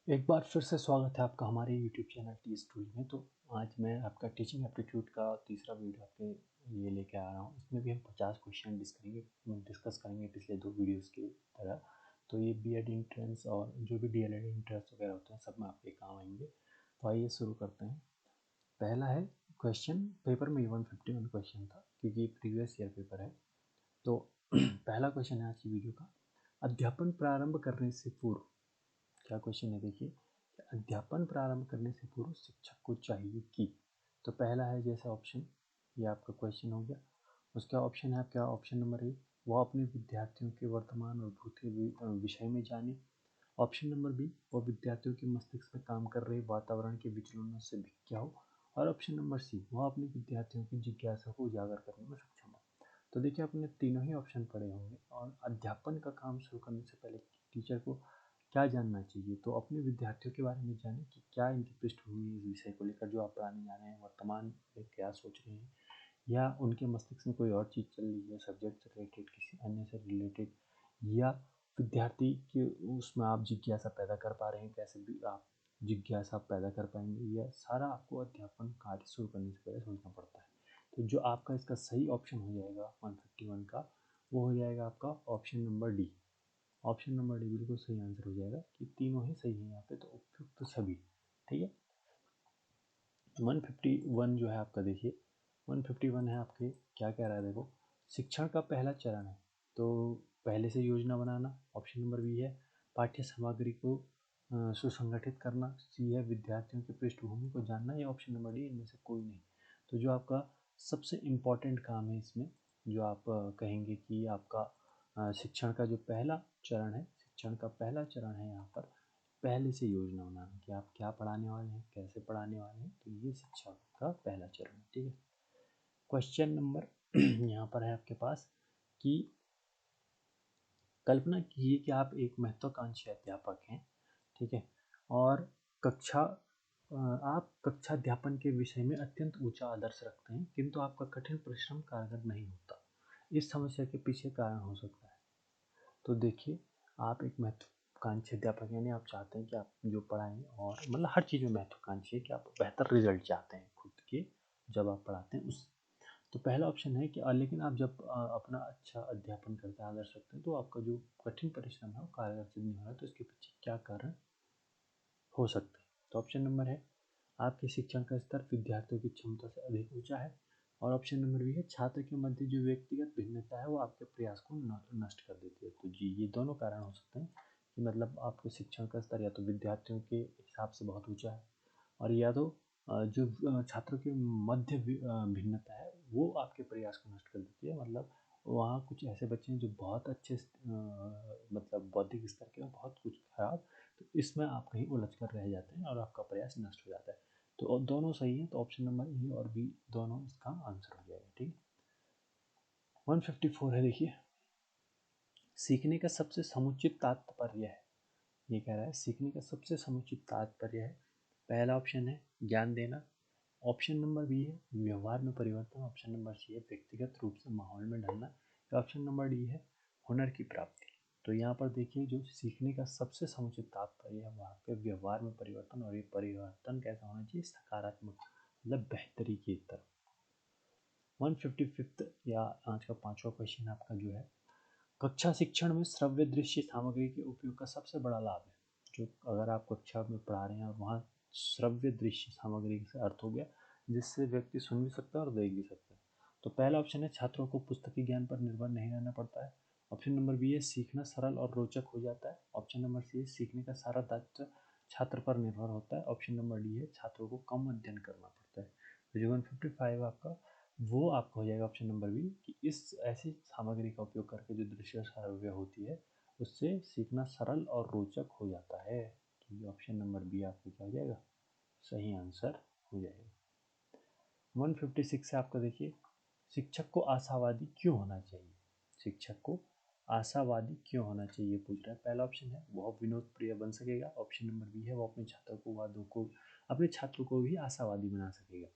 एक बार फिर से स्वागत है आपका हमारे YouTube चैनल टी स्टूडियो में। तो आज मैं आपका टीचिंग एप्टीट्यूड का तीसरा वीडियो आपके लिए लेके आ रहा हूँ। इसमें भी हम 50 क्वेश्चन डिस्कस करेंगे पिछले दो वीडियोस की तरह। तो ये बीएड एंट्रेंस और जो भी डीएलएड एंट्रेंस वगैरह होते हैं सब में आपके काम आएंगे। तो आइए शुरू करते हैं। पहला है क्वेश्चन, पेपर में 151 क्वेश्चन था क्योंकि प्रीवियस ईयर पेपर है। तो पहला क्वेश्चन है आज की वीडियो का, अध्यापन प्रारंभ करने से पूर्व। क्या क्वेश्चन है देखिए, अध्यापन प्रारंभ करने से पूर्व शिक्षक को चाहिए कि। तो पहला है जैसे ऑप्शन, ये आपका क्वेश्चन हो गया। उसका ऑप्शन है आपका ऑप्शन नंबर ए, वह अपने विद्यार्थियों के वर्तमान और भूत के विषय में जाने। ऑप्शन नंबर बी, वह विद्यार्थियों के मस्तिष्क में काम कर रहे वातावरण के विचलनों से भिख्या हो। और ऑप्शन नंबर सी, वह अपने विद्यार्थियों की जिज्ञासा को उजागर करने में सक्षम हो। तो देखिए आपने तीनों ही ऑप्शन पढ़े होंगे। और अध्यापन का काम शुरू करने से पहले टीचर को क्या जानना चाहिए, तो अपने विद्यार्थियों के बारे में जानें कि क्या इनकी पृष्ठभूमि इस विषय को लेकर जो आप पढ़ाने जा रहे हैं, वर्तमान में क्या सोच रहे हैं, या उनके मस्तिष्क में कोई और चीज़ चल रही है सब्जेक्ट से रिलेटेड, किसी अन्य से रिलेटेड, या विद्यार्थी के उसमें आप जिज्ञासा पैदा कर पा रहे हैं, कैसे भी आप जिज्ञासा पैदा कर पाएंगे। यह सारा आपको अध्यापन कार्य शुरू करने से पहले सोचना पड़ता है। तो जो आपका इसका सही ऑप्शन हो जाएगा 151 का, वो हो जाएगा आपका option number D. Option number D बिल्कुल सही आंसर हो जाएगा कि तीनों ही सही है यहाँ पे, तो उपयुक्त सभी। ठीक है, 151 जो है आपका देखिए, 151 है आपके, क्या कह रहा है देखो, शिक्षण का पहला चरण है तो पहले से योजना बनाना। ऑप्शन नंबर बी है पाठ्य सामग्री को सुसंगठित करना। सी है विद्यार्थियों की पृष्ठभूमि को जानना। या ऑप्शन नंबर डी इनमें से कोई नहीं। तो जो आपका सबसे इम्पॉर्टेंट काम है इसमें, जो आप कहेंगे कि आपका शिक्षण का जो पहला चरण है, शिक्षण का पहला चरण है यहाँ पर पहले से योजना बनाना कि आप क्या पढ़ाने वाले हैं, कैसे पढ़ाने वाले हैं। तो ये शिक्षा का पहला चरण है। ठीक है, क्वेश्चन नंबर यहाँ पर है आपके पास कि कल्पना कीजिए कि आप एक महत्वाकांक्षी अध्यापक हैं। ठीक है, और आप कक्षा अध्यापन के विषय में अत्यंत ऊंचा आदर्श रखते हैं, किंतु आपका कठिन परिश्रम कारगर नहीं होता। इस समस्या के पीछे कारण हो सकता है। तो देखिए, आप एक महत्वाकांक्षी अध्यापक, यानी आप चाहते हैं कि आप जो पढ़ाएं, और मतलब हर चीज़ में महत्वाकांक्षी है कि आप बेहतर रिजल्ट चाहते हैं खुद के जब आप पढ़ाते हैं उस। तो पहला ऑप्शन है कि लेकिन आप जब अपना अच्छा अध्यापन करते हैं, आदर्श रखते हैं, तो आपका जो कठिन परिश्रम है वो कारगर सिद्ध नहीं हो रहा है। तो इसके पीछे क्या कारण हो सकते हैं। तो ऑप्शन नंबर है आपके शिक्षण का स्तर विद्यार्थियों की क्षमता से अधिक ऊंचा है। और ऑप्शन नंबर बी है छात्र के मध्य जो व्यक्तिगत भिन्नता है वो आपके प्रयास को नष्ट कर देती है। तो जी, ये दोनों कारण हो सकते हैं कि मतलब आपके शिक्षण का स्तर या तो विद्यार्थियों के हिसाब से बहुत ऊंचा है, और या तो जो छात्रों के मध्य भिन्नता है वो आपके प्रयास को नष्ट कर देती है। मतलब वहाँ कुछ ऐसे बच्चे हैं जो बहुत अच्छे मतलब बौद्धिक स्तर के, बहुत कुछ खराब। तो इसमें आप कहीं उलझ कर रह जाते हैं और आपका प्रयास नष्ट हो जाता है। तो दोनों सही है, तो ऑप्शन नंबर ए और बी दोनों इसका आंसर हो जाएगा। ठीक है, 154 है देखिए, सीखने का सबसे समुचित तात्पर्य है। ये कह रहा है सीखने का सबसे समुचित तात्पर्य है। पहला ऑप्शन है ज्ञान देना। ऑप्शन नंबर बी है व्यवहार में परिवर्तन। ऑप्शन नंबर सी है व्यक्तिगत रूप से माहौल में ढलना। ऑप्शन नंबर डी है हुनर की प्राप्ति। तो यहाँ पर देखिए, जो सीखने का सबसे समुचित तात्पर्य है वो आपके व्यवहार में परिवर्तन, और ये परिवर्तन कैसा होना चाहिए, सकारात्मक, मतलब बेहतरी की तरफ। 155 या आज का पांचवा क्वेश्चन आपका जो है, कक्षा शिक्षण में श्रव्य दृश्य सामग्री के उपयोग का सबसे बड़ा लाभ है। जो अगर आप कक्षा में पढ़ा रहे हैं और वहाँ श्रव्य दृश्य सामग्री से अर्थ हो गया जिससे व्यक्ति सुन भी सकता है और देख भी सकता है। तो पहला ऑप्शन है छात्रों को पुस्तकीय ज्ञान पर निर्भर नहीं रहना पड़ता है। ऑप्शन नंबर बी है सीखना सरल और रोचक हो जाता है। ऑप्शन नंबर सी है सीखने का सारा दायित्व छात्र पर निर्भर होता है। ऑप्शन नंबर डी है छात्रों को कम अध्ययन करना पड़ता है। तो जो 155 आपका, वो आपका हो जाएगा ऑप्शन नंबर बी, कि इस ऐसी सामग्री का उपयोग करके जो दृश्य श्रव्य होती है उससे सीखना सरल और रोचक हो जाता है। तो ये ऑप्शन नंबर बी आपको क्या हो जाएगा, सही आंसर हो जाएगा। 156 से आपका देखिए, शिक्षक को आशावादी क्यों होना चाहिए। शिक्षक को आशावादी क्यों होना चाहिए पूछ रहा है। पहला ऑप्शन है वह विनोद प्रिय बन सकेगा। ऑप्शन नंबर बी है वो अपने छात्रों को भी आशावादी बना सकेगा।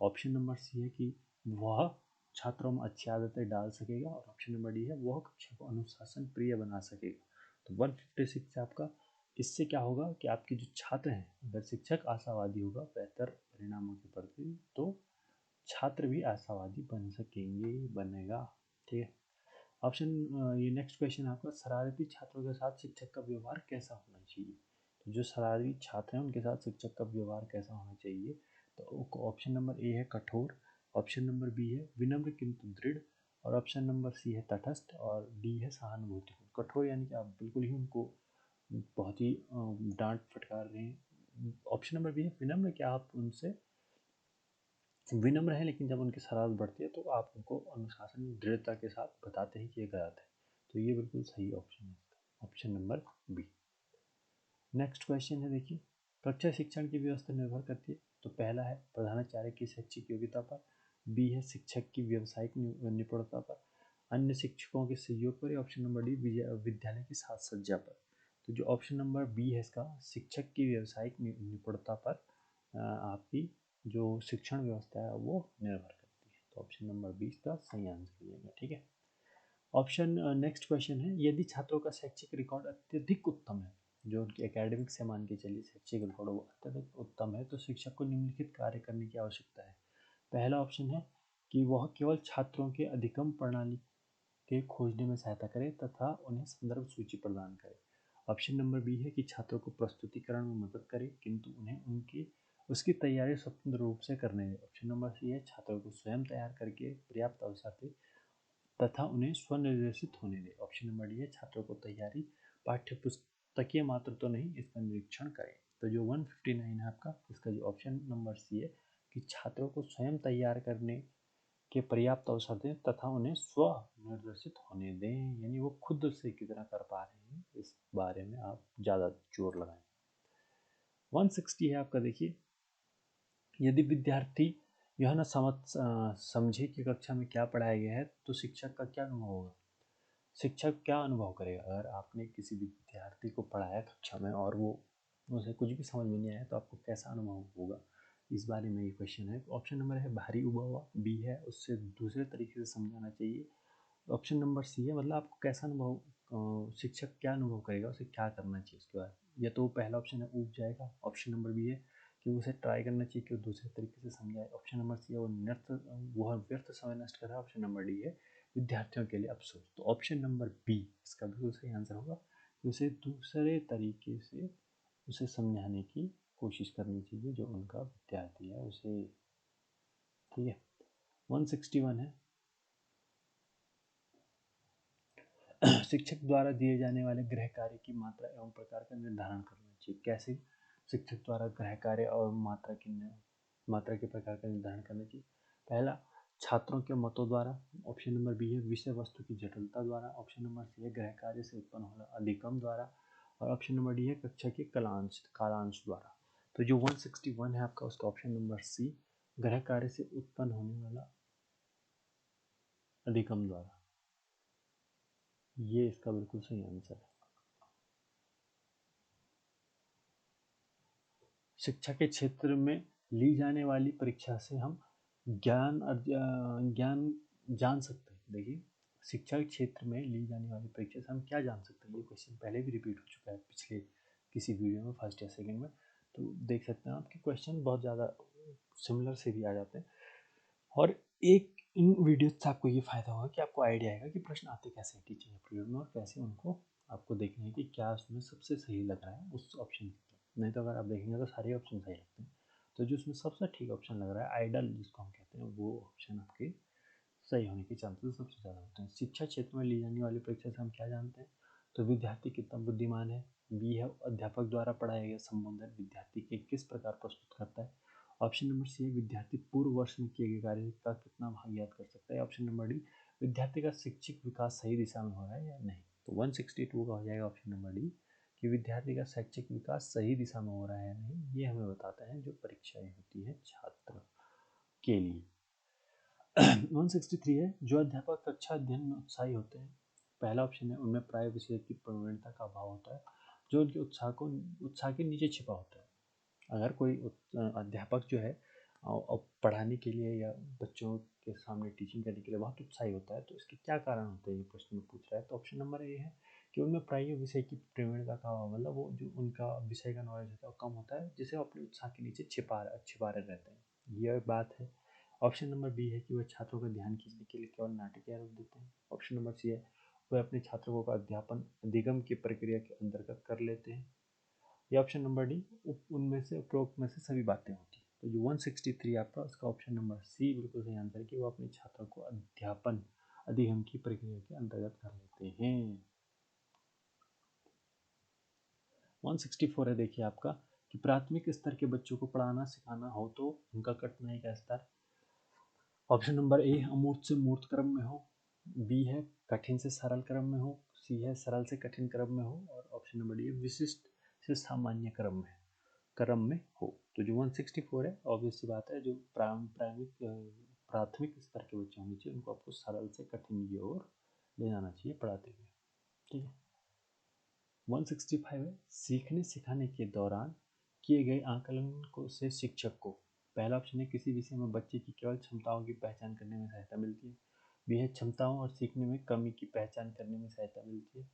ऑप्शन नंबर सी है कि वह छात्रों में अच्छी आदतें डाल सकेगा। और ऑप्शन नंबर डी है वह कक्षा को अनुशासन प्रिय बना सकेगा। तो 156 से आपका इससे क्या होगा कि आपके जो छात्र हैं, अगर शिक्षक आशावादी होगा बेहतर परिणामों के प्रति, तो छात्र भी आशावादी बन सकेंगे, बनेगा। ठीक है। ऑप्शन ये नेक्स्ट क्वेश्चन आपका, शरारती छात्रों के साथ शिक्षक का व्यवहार कैसा होना चाहिए। तो जो शरारती छात्र हैं उनके साथ शिक्षक का व्यवहार कैसा होना चाहिए। तो ऑप्शन नंबर ए है कठोर, ऑप्शन नंबर बी है विनम्र किंतु दृढ़, और ऑप्शन नंबर सी है तटस्थ, और डी है सहानुभूतिपूर्ण। कठोर यानी कि आप बिल्कुल ही उनको बहुत ही डांट फटकार रहे हैं। ऑप्शन नंबर बी है विनम्र, क्या आप उनसे विनम्र है लेकिन जब उनकी शरारत बढ़ती है तो आप उनको अनुशासन दृढ़ता के साथ बताते हैं कि ये गलत है। तो ये बिल्कुल सही ऑप्शन है, option number B. Next question है, देखिए, कक्षा शिक्षण की व्यवस्था निर्भर करती है। तो पहला है प्रधानाचार्य की शैक्षिक योग्यता पर, बी है शिक्षक की व्यावसायिक निपुणता पर, अन्य शिक्षकों के सहयोग पर, ऑप्शन नंबर डी विद्यालय की साज सज्जा पर। तो जो ऑप्शन नंबर बी है इसका, शिक्षक की व्यावसायिक निपुणता पर आपकी जो शिक्षण व्यवस्था है वो निर्भर करती है। तो ऑप्शन नंबर 20 का सही आंसर मिलेगा। ठीक है। ऑप्शन नेक्स्ट क्वेश्चन है, यदि छात्रों का शैक्षिक रिकॉर्ड अत्यधिक उत्तम है, जो उनकी एकेडमिक से मान के चलिए शैक्षिक रिकॉर्ड वो अत्यधिक उत्तम है, तो शिक्षक को निम्नलिखित कार्य करने की आवश्यकता है। पहला ऑप्शन है कि वह केवल छात्रों के अधिगम प्रणाली के खोजने में सहायता करे तथा उन्हें संदर्भ सूची प्रदान करे। ऑप्शन नंबर बी है कि छात्रों को प्रस्तुतिकरण में मदद करे किंतु उन्हें उसकी तैयारी स्वतंत्र रूप से करने दे। ऑप्शन नंबर सी है छात्रों को स्वयं तैयार करके पर्याप्त अवसर दे तथा उन्हें स्वनिर्देशित होने दे। ऑप्शन नंबर डी है छात्रों को तैयारी पाठ्य पुस्तकीय मात्र तो नहीं, इसका निरीक्षण करें। तो जो 159 है आपका, इसका जो ऑप्शन नंबर सी है कि छात्रों को स्वयं तैयार करने के पर्याप्त अवसर दें तथा उन्हें स्व निर्देशित होने दें, यानी वो खुद से कितना कर पा रहे हैं इस बारे में आप ज़्यादा जोर लगाएं। 160 है आपका, देखिए, यदि विद्यार्थी यह न समझे कि कक्षा में क्या पढ़ाया गया है तो शिक्षक का क्या अनुभव होगा। शिक्षक क्या अनुभव करेगा अगर आपने किसी विद्यार्थी को पढ़ाया कक्षा में और वो उसे कुछ भी समझ में नहीं आया, तो आपको कैसा अनुभव होगा, इस बारे में ये क्वेश्चन है। ऑप्शन नंबर है भारी उबा हुआ, बी है उससे दूसरे तरीके से समझाना चाहिए, ऑप्शन नंबर सी है मतलब आपको कैसा अनुभव, शिक्षक क्या अनुभव करेगा, उसे क्या करना चाहिए उसके बाद। या तो पहला ऑप्शन है ऊब जाएगा, ऑप्शन नंबर बी है कि उसे ट्राई करना चाहिए कि वो दूसरे तरीके से समझाए, ऑप्शन नंबर सी है वो व्यर्थ समय नष्ट कर रहा है, ऑप्शन नंबर डी है विद्यार्थियों के लिए अफसोस। तो ऑप्शन नंबर बी इसका बिल्कुल सही आंसर होगा कि उसे दूसरे तरीके से उसे समझाने की कोशिश करनी चाहिए जो उनका विद्यार्थी है उसे। ठीक है। 161 है, शिक्षक द्वारा दिए जाने वाले गृह कार्य की मात्रा एवं प्रकार का निर्धारण करना चाहिए। कैसे शिक्षक द्वारा गृह कार्य और मात्रा के प्रकार का निर्धारण करना चाहिए। पहला, छात्रों के मतों द्वारा, ऑप्शन नंबर बी है विषय वस्तु की जटिलता द्वारा, ऑप्शन नंबर सी है गृह कार्य से उत्पन्न होना अधिगम द्वारा, और ऑप्शन नंबर डी है कक्षा के कालांश द्वारा। तो जो 161 है आपका, उसका ऑप्शन नंबर सी गृह कार्य से उत्पन्न होने वाला अधिगम द्वारा, ये इसका बिल्कुल सही आंसर है। शिक्षा के क्षेत्र में ली जाने वाली परीक्षा से हम ज्ञान जान सकते हैं। देखिए, शिक्षा के क्षेत्र में ली जाने वाली परीक्षा से हम क्या जान सकते हैं, ये क्वेश्चन पहले भी रिपीट हो चुका है पिछले किसी वीडियो में, फर्स्ट या सेकंड में। तो देख सकते हैं आपके क्वेश्चन बहुत ज़्यादा सिमिलर से भी आ जाते हैं, और एक इन वीडियो से आपको ये फ़ायदा होगा कि आपको आइडिया आएगा कि प्रश्न आते कैसे हैं टीचिंग एप्टीट्यूड में, और कैसे उनको आपको देखना है कि क्या उसमें सबसे सही लग रहा है उस ऑप्शन की। नहीं तो अगर आप देखेंगे तो सारे ऑप्शन सही लगते हैं, तो जो उसमें सबसे ठीक ऑप्शन लग रहा है, आइडल जिसको हम कहते हैं, वो ऑप्शन आपके सही होने के चांसेस सबसे ज़्यादा होते हैं। शिक्षा क्षेत्र में ली जाने वाली परीक्षा से हम क्या जानते हैं, तो विद्यार्थी कितना बुद्धिमान है, बी है अध्यापक द्वारा पढ़ाया गया संबोधन विद्यार्थी के किस प्रकार प्रस्तुत करता है, ऑप्शन नंबर सी है विद्यार्थी पूर्व वर्ष में किए गए कार्य का कितना भाग याद कर सकता है, ऑप्शन नंबर डी विद्यार्थी का शैक्षिक विकास सही दिशा में हो रहा है या नहीं। तो 162 का हो जाएगा ऑप्शन नंबर डी कि विद्यार्थी का शैक्षिक विकास सही दिशा में हो रहा है या नहीं, ये हमें बताता है जो परीक्षाएं होती है छात्र के लिए। 163 है, जो अध्यापक कक्षा अध्ययन में उत्साही होते हैं, पहला ऑप्शन है उनमें प्राय विषय की प्रवीणता का अभाव होता है, जो उनके उत्साह के नीचे छिपा होता है। अगर कोई अध्यापक जो है पढ़ाने के लिए या बच्चों के सामने टीचिंग करने के लिए बहुत उत्साही होता है, तो इसके क्या कारण होते हैं, ये प्रश्न में पूछ रहा है। तो ऑप्शन नंबर ए है कि उनमें प्राइमरी विषय की प्रवीणता का अभाव, मतलब वो जो उनका विषय का नॉलेज होता है वो कम होता है, जिसे वो अपने उत्साह के नीचे छिपा रहे रहते हैं। यह बात है। ऑप्शन नंबर बी है कि वह छात्रों का ध्यान खींचने के लिए केवल नाटकीय रूप देते हैं। ऑप्शन नंबर सी है वह अपने छात्रों का अध्यापन अधिगम की प्रक्रिया के अंतर्गत कर लेते हैं। या ऑप्शन नंबर डी, उनमें से उपरोक्त में से सभी बातें होती हैं। तो जो 163 आपका, उसका ऑप्शन नंबर सी बिल्कुल सही आंसर है कि वो अपने छात्रों को अध्यापन अधिगम की प्रक्रिया के अंतर्गत कर लेते हैं। 164 है देखिए आपका कि प्राथमिक स्तर के बच्चों को पढ़ाना सिखाना हो तो उनका कठिनाई का स्तर। ऑप्शन नंबर ए अमूर्त से मूर्त क्रम में हो, बी है कठिन से सरल क्रम में हो, सी है सरल से कठिन क्रम में हो, और ऑप्शन नंबर डी विशिष्ट से सामान्य क्रम में हो। तो जो 164 है ऑब्वियस सी बात है, जो प्राथमिक स्तर के बच्चे होने चाहिए उनको आपको सरल से कठिन की ओर ले जाना चाहिए पढ़ाते हुए। ठीक है। 165 है सीखने सिखाने के दौरान किए गए आकलन को से शिक्षक को। पहला ऑप्शन है किसी विषय में बच्चे की केवल क्षमताओं की पहचान करने में सहायता मिलती है, बी है क्षमताओं और सीखने में कमी की पहचान करने में सहायता मिलती है,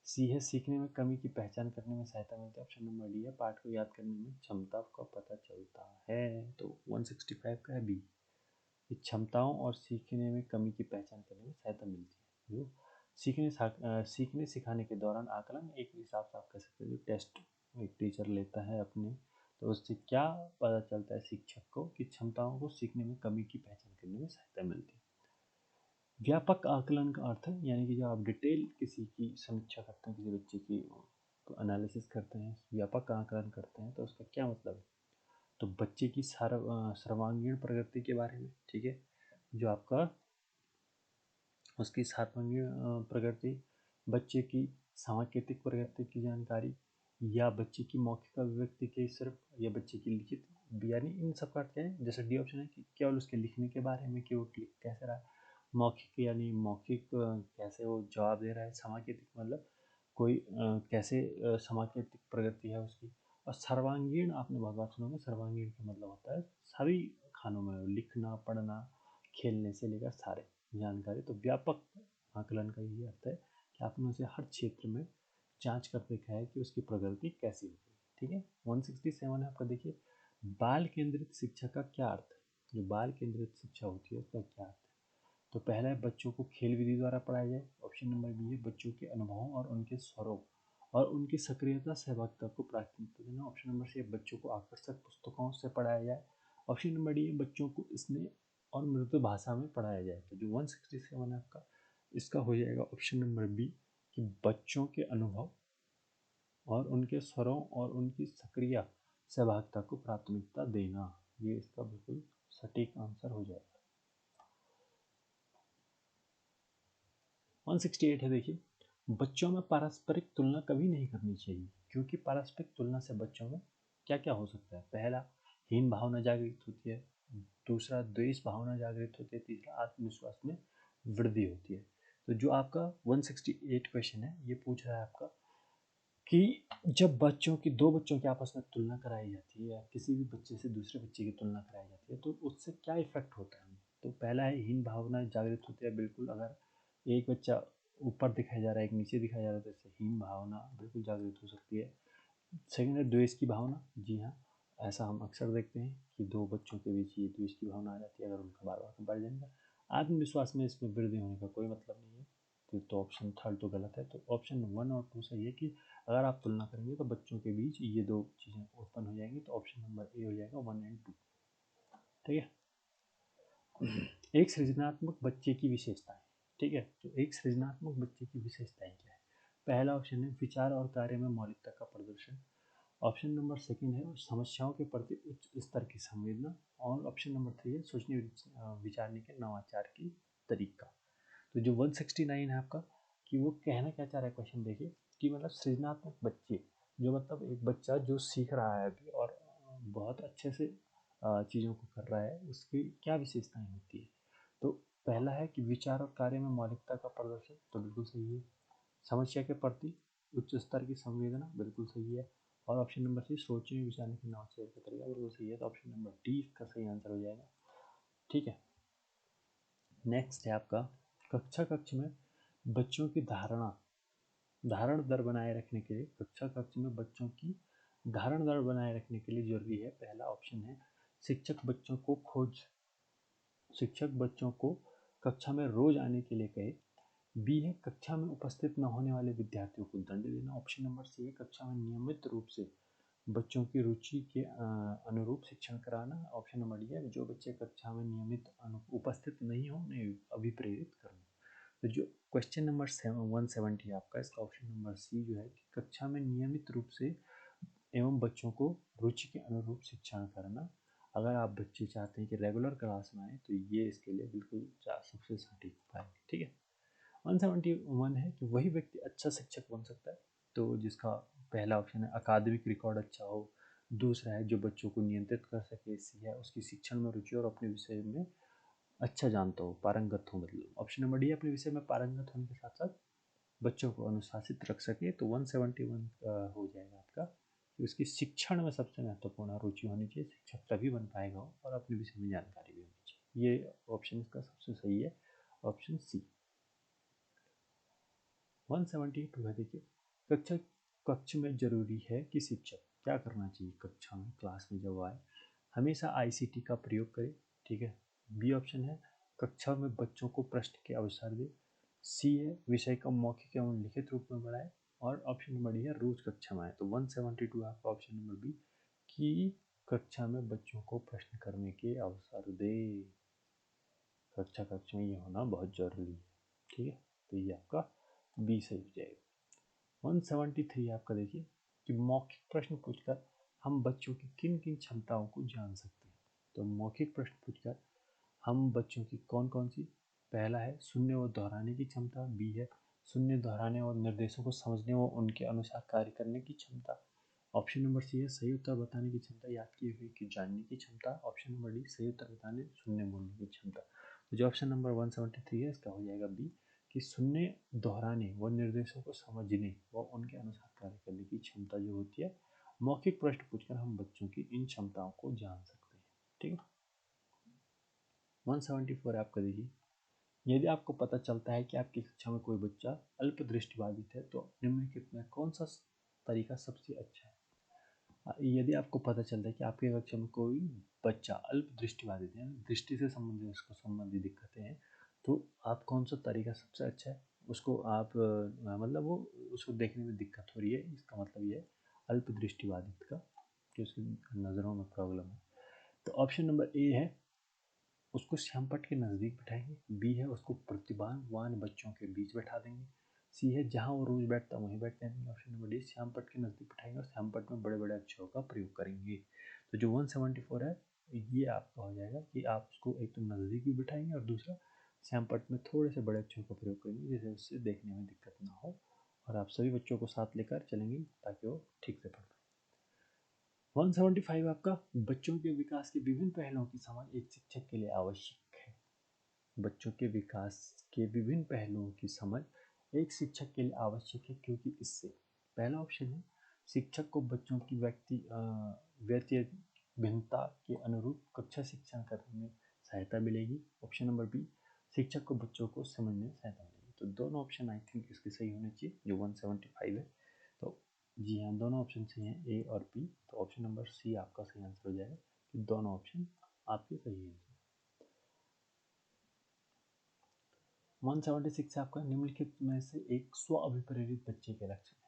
सी है सीखने में कमी की पहचान करने में सहायता मिलती है, ऑप्शन नंबर डी है पाठ को याद करने में क्षमता का पता चलता है। तो 165 का है बी, क्षमताओं और सीखने में कमी की पहचान करने में सहायता मिलती है। जो सीखने सिखाने के दौरान आकलन एक हिसाब से आप कह सकते हैं जो टेस्ट एक टीचर लेता है अपने, तो उससे क्या पता चलता है शिक्षक को कि क्षमताओं को सीखने में कमी की पहचान करने में सहायता मिलती है। व्यापक आकलन का अर्थ है यानी कि जब आप डिटेल किसी की समीक्षा करते हैं, किसी बच्चे की तो एनालिसिस करते हैं, व्यापक आकलन करते हैं, तो उसका क्या मतलब है। तो बच्चे की सर्वांगीण प्रगति के बारे में, ठीक है, जो आपका उसकी सर्वांगीण प्रगति, बच्चे की सांकेतिक प्रगति की जानकारी, या बच्चे की मौखिक अभिव्यक्ति के सिर्फ, या बच्चे की लिखित, यानी इन सब का क्या है, जैसे डी ऑप्शन है कि केवल उसके लिखने के बारे में कि वो लिख कैसे रहा है, मौखिक यानी मौखिक कैसे वो जवाब दे रहा है, सांकेतिक मतलब कोई कैसे सांकेतिक प्रगति है उसकी, और सर्वांगीण आपने बहुत बार सुना होगा, सर्वांगीण का मतलब होता है सभी खानों में लिखना पढ़ना खेलने से लेकर सारे जानकारी। तो व्यापक आकलन का यही अर्थ है कि आपने उसे हर क्षेत्र में जांच कर देखा है कि उसकी प्रगति कैसी हो रही है। ठीक है। 167 है आपका, देखिए बाल केंद्रित शिक्षा का क्या अर्थ है। जो बाल केंद्रित शिक्षा होती है उसका क्या अर्थ है। तो पहला है बच्चों को खेल विधि द्वारा पढ़ाया जाए, ऑप्शन नंबर बी है बच्चों के अनुभवों और उनके स्वरों और उनकी सक्रियता सहभागिता को प्राथमिकता देना, ऑप्शन नंबर सी है बच्चों को आकर्षक पुस्तकों से पढ़ाया जाए, ऑप्शन नंबर डी है बच्चों को स्नेह और मृदु भाषा में पढ़ाया जाए। तो जो 167 है आपका, इसका हो जाएगा ऑप्शन नंबर बी कि बच्चों के अनुभव और उनके स्वरों और उनकी सक्रिय सहभागिता को प्राथमिकता देना। ये इसका बिल्कुल सटीक आंसर हो जाएगा। 168 है, देखिए बच्चों में पारस्परिक तुलना कभी नहीं करनी चाहिए, क्योंकि पारस्परिक तुलना से बच्चों में क्या क्या हो सकता है। पहला, हीन भावना जागृत होती है, दूसरा द्वेष भावना जागृत होती है, तीसरा आत्मविश्वास में वृद्धि होती है। तो जो आपका 168 क्वेश्चन है ये पूछ रहा है आपका कि जब दो बच्चों की आपस में तुलना कराई जाती है या किसी भी बच्चे से दूसरे बच्चे की तुलना कराई जाती है तो उससे क्या इफेक्ट होता है। तो पहला है हीन भावना जागृत होती है, बिल्कुल अगर एक बच्चा ऊपर दिखाया जा रहा है एक नीचे दिखाया जा रहा है तो इससे हीन भावना बिल्कुल जागृत हो सकती है। सेकेंड है द्वेष की भावना, जी हाँ ऐसा हम अक्सर देखते हैं कि दो बच्चों के बीच ये द्वेष की भावना आ जाती है अगर उनका बार बार कंपेरिजन का। आत्मविश्वास में इसमें वृद्धि होने का कोई मतलब नहीं है, तो ऑप्शन थर्ड तो गलत है। तो ऑप्शन 1 और 2 सही है कि अगर आप तुलना करेंगे तो बच्चों के बीच ये दो चीज़ें उत्पन्न हो जाएंगी। तो ऑप्शन नंबर ए हो जाएगा 1 और 2। ठीक है। एक सृजनात्मक बच्चे की विशेषताएं, ठीक है, तो एक सृजनात्मक बच्चे की विशेषताएं क्या है। पहला ऑप्शन है विचार और कार्य में मौलिकता का प्रदर्शन, ऑप्शन नंबर सेकंड है समस्याओं के प्रति उच्च स्तर की संवेदना, और ऑप्शन नंबर 3 है सोचने विचारने के नवाचार की तरीका। तो जो 169 है आपका कि वो कहना क्या चाह रहा है क्वेश्चन देखिए कि मतलब सृजनात्मक बच्चे जो मतलब एक बच्चा जो सीख रहा है अभी और बहुत अच्छे से चीज़ों को कर रहा है उसकी क्या विशेषताएं होती है। तो पहला है कि विचार और कार्य में मौलिकता का प्रदर्शन, तो बिल्कुल सही है। समस्या के प्रति उच्च स्तर की संवेदना, बिल्कुल सही है। और ऑप्शन नंबर सी सोचने विचारने के नवाचार का तरीका, बिल्कुल सही है। तो ऑप्शन नंबर डी इसका सही आंसर हो जाएगा। ठीक है। नेक्स्ट है आपका कक्ष में बच्चों की धारणा धारण दर बनाए रखने के लिए कक्षा कक्ष में बच्चों की धारण दर बनाए रखने के लिए जरूरी है। पहला ऑप्शन है शिक्षक बच्चों को कक्षा में रोज आने के लिए कहे। बी है कक्षा में उपस्थित न होने वाले विद्यार्थियों को दंड देना। ऑप्शन नंबर सी है कक्षा में नियमित रूप से बच्चों की रुचि के अनुरूप शिक्षण कराना। ऑप्शन नंबर डी है जो बच्चे कक्षा में नियमित उपस्थित नहीं हो उन्हें अभिप्रेरित करना। तो जो क्वेश्चन नंबर 170 आपका, इसका ऑप्शन नंबर सी जो है कि कक्षा में नियमित रूप से एवं बच्चों को रुचि के अनुरूप शिक्षण करना। अगर आप बच्चे चाहते हैं कि रेगुलर क्लास में आए तो ये इसके लिए बिल्कुल सबसे सटीक उपाय है। ठीक है। 171 है कि वही व्यक्ति अच्छा शिक्षक बन सकता है। तो जिसका पहला ऑप्शन है अकादमिक रिकॉर्ड अच्छा हो, दूसरा है जो बच्चों को नियंत्रित कर सके, सी है उसकी शिक्षण में रुचि और अपने विषय में अच्छा जानता हो, पारंगत हो। मतलब ऑप्शन नंबर डी अपने विषय में पारंगत होने के साथ साथ बच्चों को अनुशासित रख सके। तो 171 हो जाएगा आपका कि उसकी शिक्षण में सबसे महत्वपूर्ण रुचि होनी चाहिए, शिक्षक तभी बन पाएगा और अपने विषय में जानकारी भी होनी चाहिए। ये ऑप्शन इसका सबसे सही है, ऑप्शन सी। 172 है, देखिए कक्ष में जरूरी है कि शिक्षक क्या करना चाहिए कक्षा में, क्लास में जब आए हमेशा आईसीटी का प्रयोग करें। ठीक है। बी ऑप्शन है कक्षा में बच्चों को प्रश्न के अवसर दे। सी है विषय का मौखिक एवं लिखित रूप में बढ़ाए। और ऑप्शन नंबर डी है रोज कक्षा में आए। तो 172 आपका ऑप्शन नंबर बी कि कक्षा में बच्चों को प्रश्न करने के अवसर दे। कक्ष में ये होना बहुत जरूरी है। ठीक है। तो ये आपका बी सही हो जाएगा। 173 आपका देखिए कि मौखिक प्रश्न पूछकर हम बच्चों की किन किन क्षमताओं को जान सकते हैं। तो मौखिक प्रश्न पूछकर हम बच्चों की कौन कौन सी, पहला है सुनने और दोहराने की क्षमता, बी है सुनने दोहराने और निर्देशों को समझने व उनके अनुसार कार्य करने की क्षमता, ऑप्शन नंबर सी है सही उत्तर बताने की क्षमता, याद किए हुए की जानने की क्षमता, ऑप्शन नंबर डी सही उत्तर बताने सुनने बोलने की क्षमता। तो जो ऑप्शन नंबर 173 है इसका हो जाएगा बी कि सुनने दोहराने व निर्देशों को समझने व उनके अनुसार कार्य करने की क्षमता जो होती है, मौखिक प्रश्न पूछकर हम बच्चों की इन क्षमताओं को जान सकते हैं। ठीक है। 174 आपका देखिए यदि आपको पता चलता है कि आपकी कक्षा में कोई बच्चा अल्प दृष्टिबाधित है तो निम्नलिखित में कौन सा तरीका सबसे अच्छा है। यदि आपको पता चलता है कि आपके कक्षा में कोई बच्चा अल्प दृष्टिबाधित है, दृष्टि से संबंधित उसको संबंधित दिक्कतें हैं, तो आप कौन सा तरीका सबसे अच्छा है उसको आप मतलब वो उसको देखने में दिक्कत हो रही है, इसका मतलब ये है अल्प दृष्टिबाधित का कि उसकी नज़रों में प्रॉब्लम है। तो ऑप्शन नंबर ए है उसको श्यामपट्ट के नज़दीक बिठाएंगे, बी है उसको प्रतिभावान बच्चों के बीच बैठा देंगे, सी है जहाँ वो रोज बैठता वहीं बैठने देंगे, ऑप्शन नंबर डी श्यामपट्ट के नज़दीक बिठाएंगे और श्यामपट्ट में बड़े बड़े अक्षरों का प्रयोग करेंगे। तो जो 174 है ये आपका हो जाएगा कि आप उसको एक तो नज़दीक भी बिठाएंगे और दूसरा श्यामपट्ट में थोड़े से बड़े अक्षरों का प्रयोग करेंगे जिससे उससे देखने में दिक्कत ना हो और आप सभी बच्चों को साथ लेकर चलेंगे ताकि वो ठीक से पढ़ पाए। 175 आपका बच्चों के विकास के विभिन्न पहलुओं की समझ एक शिक्षक के लिए आवश्यक है। बच्चों के विकास के विभिन्न पहलुओं की समझ एक शिक्षक के लिए आवश्यक है क्योंकि इससे पहला ऑप्शन है शिक्षक को बच्चों की व्यक्ति भिन्नता के अनुरूप कक्षा शिक्षण करने में सहायता मिलेगी। ऑप्शन नंबर बी शिक्षक को बच्चों को समझने में सहायता मिलेगी। तो दोनों ऑप्शन आई थिंक इसके सही होने चाहिए जो 175 है। तो जी हाँ दोनों ऑप्शन सही हैं ए और बी। तो ऑप्शन नंबर सी आपका सही आंसर हो जाएगा कि दोनों ऑप्शन आपके सही हैं। 176 आपका निम्नलिखित में से एक स्व अभिप्रेरित बच्चे के लक्षण है।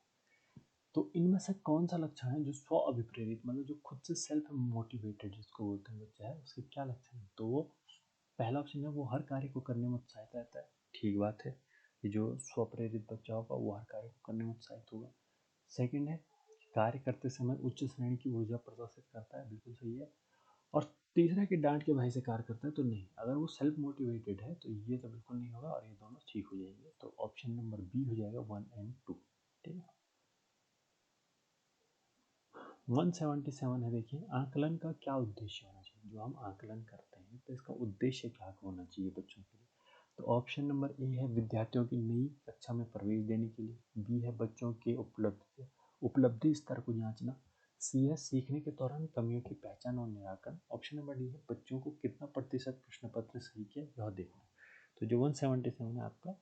तो इनमें से कौन सा लक्षण है जो स्व अभिप्रेरित मतलब जो खुद से सेल्फ मोटिवेटेड जिसको बोलते हैं बच्चा है उसके क्या लक्षण है। तो वो पहला ऑप्शन है वो हर कार्य को करने में उत्साहित रहता है। ठीक बात है, ये जो स्व प्रेरित बच्चा होगा वो हर कार्य को करने में उत्साहित होगा। सेकंड है कार्य करते समय उच्च श्रेणी की ऊर्जा प्रदर्शित करता है, बिल्कुल सही है। और तीसरा कि डांट के भय से कार्य करता है तो नहीं, अगर वो सेल्फ मोटिवेटेड है तो ये तो बिल्कुल नहीं होगा और ये दोनों ठीक हो जाएंगे। तो ऑप्शन नंबर बी हो जाएगा 1 और 2। ठीक है। 177 है देखिए आकलन का क्या उद्देश्य होना चाहिए। जो हम आकलन करते हैं तो इसका उद्देश्य क्या होना चाहिए बच्चों के लिए। तो ऑप्शन नंबर ए है विद्यार्थियों की नई कक्षा में प्रवेश देने के लिए, बी है बच्चों के उपलब्धि स्तर को जांचना, सी है सीखने के दौरान कमियों की पहचान और निराकरण, ऑप्शन नंबर डी है बच्चों को कितना प्रतिशत प्रश्न पत्र सही किया यह देखना। तो जो 177 है आपका